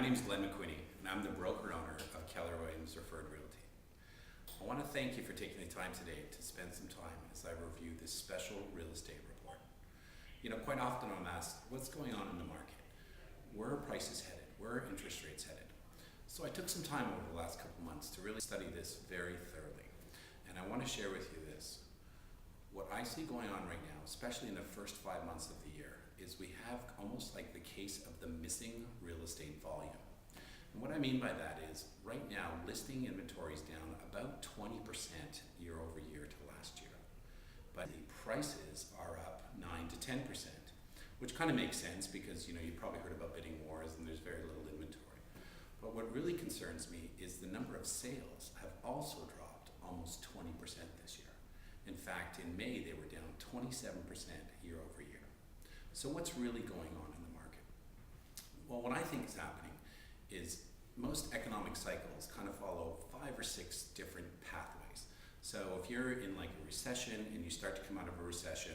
name is Glenn McQuinney, and I'm the broker-owner of Keller Williams Referred Realty. I want to thank you for taking the time today to spend some time as I review this special real estate report. Quite often I'm asked, what's going on in the market? Where are prices headed? Where are interest rates headed? So I took some time over the last couple months to really study this very thoroughly. And I want to share with you this. What I see going on right now, especially in the first 5 months of the year, is we have almost like the case of the missing real estate volume. And what I mean by that is, right now, listing inventory is down about 20% year over year to last year. But the prices are up 9 to 10%, which kind of makes sense because you probably heard about bidding wars and there's very little inventory. But what really concerns me is the number of sales have also dropped almost 20% this year. In fact, in May, they were down 27% year over year. So what's really going on in the market? Well, what I think is happening is most economic cycles kind of follow 5 or 6 different pathways. So if you're in like a recession and you start to come out of a recession,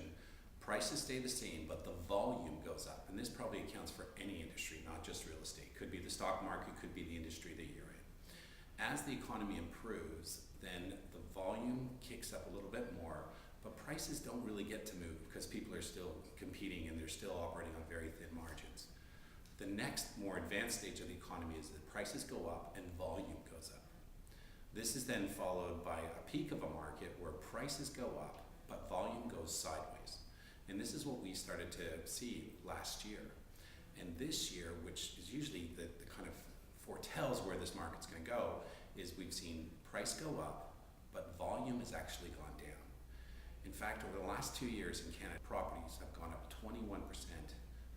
prices stay the same, but the volume goes up. And this probably accounts for any industry, not just real estate. Could be the stock market, could be the industry that you're in. As the economy improves, then the volume kicks up a little bit more, but prices don't really get to move because people are still competing and they're still operating on very thin margins. The next more advanced stage of the economy is that prices go up and volume goes up. This is then followed by a peak of a market where prices go up, but volume goes sideways. And this is what we started to see last year. And this year, which is usually the kind of foretells where this market's going to go, is we've seen price go up, but volume has actually gone down. In fact, over the last 2 years in Canada, properties have gone up 21%,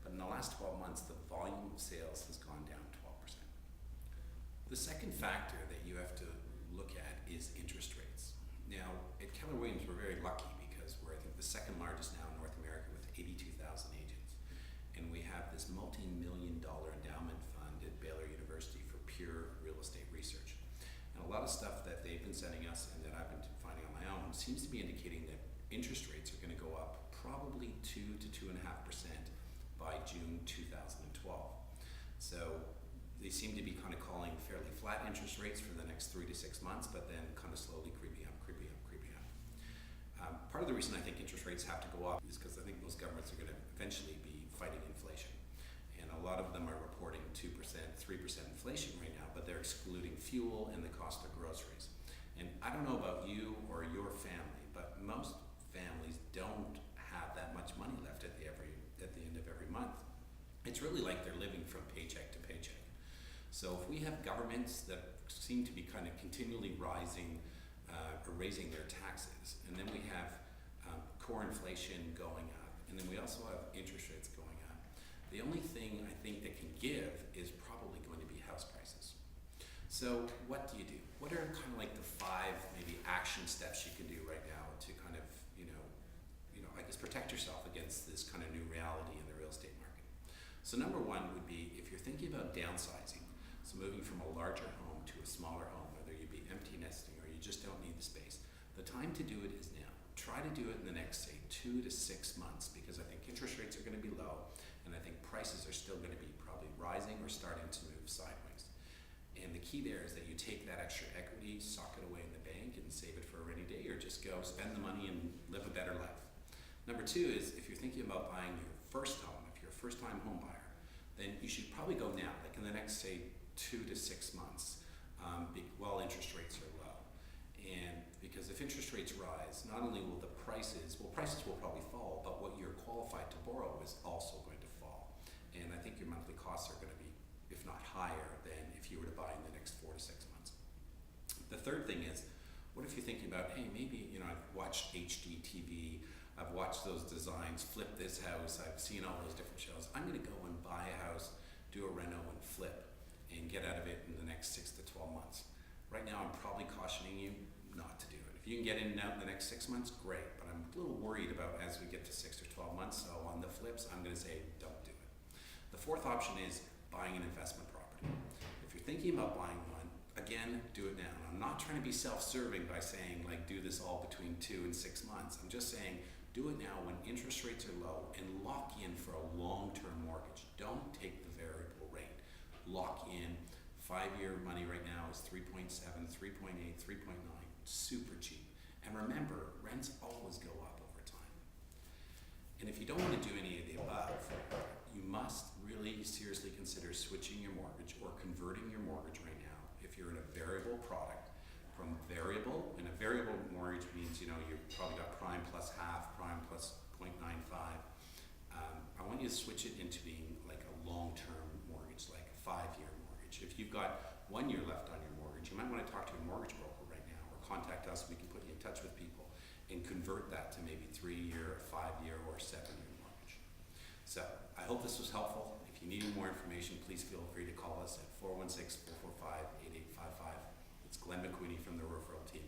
but in the last 12 months, the volume of sales has gone down 12%. The second factor that you have to look at is interest rates. Now, at Keller Williams, we're very lucky because we're, I think, the second largest now in North America with 82,000 agents. And we have this multi-million-dollar endowment fund at Baylor University for pure real estate research. And a lot of stuff that they've been sending us and that I've been finding on my own seems to be indicating that interest rates are going to go up probably 2 to 2.5% by June 2012. So they seem to be kind of calling fairly flat interest rates for the next 3 to 6 months, but then kind of slowly creeping up. Part of the reason I think interest rates have to go up is because I think most governments are going to eventually be fighting inflation. And a lot of them are reporting 2%, 3% inflation right now, but they're excluding fuel and the cost of groceries. And I don't know about you or your family, but most families don't have that much money left at the end of every month. It's really like they're living from paycheck to paycheck. So if we have governments that seem to be kind of continually rising or raising their taxes, and then we have core inflation going up, and then we also have interest rates going up, the only thing I think that can give is probably going to be house prices. So what do you do? What are kind of like the 5 maybe action steps you can do right now to kind of, I guess protect yourself against this kind of new reality in the real estate market? So number 1 would be if you're thinking about downsizing, so moving from a larger home to a smaller home, whether you be empty nesting or you just don't need the space, the time to do it is now. Try to do it in the next, say, 2 to 6 months because I think interest rates are going to be low and I think prices are still going to be probably rising or starting to move sideways. And the key there is that you take that extra equity, sock it away in the bank and save it for a rainy day, or just go spend the money and live a better life. Number 2 is if you're thinking about buying your first home, if you're a first-time home buyer, then you should probably go now, like in the next, say, 2 to 6 months, while interest rates are low. And because if interest rates rise, not only will prices will probably fall, but what you're qualified to borrow is also going to fall. And I think your monthly costs are going to be, if not higher, than if you were to buy in the next 4 to 6 months. The third thing is, what if you're thinking about, hey, maybe, I've watched HGTV, I've watched those designs, flip this house, I've seen all those different shows. I'm going to go and buy a house, do a reno and flip, and get out of it in the next 6 to 12 months. Right now, I'm probably cautioning you not to do it. If you can get in and out in the next 6 months, great, but I'm a little worried about as we get to 6 or 12 months, so on the flips, I'm going to say don't do it. The fourth option is buying an investment property. If you're thinking about buying one, again, do it now. And I'm not trying to be self-serving by saying, like, do this all between 2 and 6 months. I'm just saying, do it now when interest rates are low and lock in for a long-term mortgage. Don't take the variable rate. lock in. 5-year money right now is 3.7, 3.8, 3.9, super cheap. And remember, rents always go up over time. And if you don't want to do any of the above, you must really seriously consider switching your mortgage or converting your mortgage right now if you're in a variable product from variable, and a variable mortgage means, you've probably got prime plus half, prime plus 0.95. I want you to switch it into being like a long-term mortgage, like a 5-year mortgage. If you've got 1 year left on your mortgage, you might want to talk to a mortgage broker right now, or contact us. We can put you in touch with people and convert that to maybe 3-year, 5-year, or 7-year mortgage. So I hope this was helpful. If you need more information, please feel free to call us at 416-445-8855. It's Glenn McQueenie from the referral team.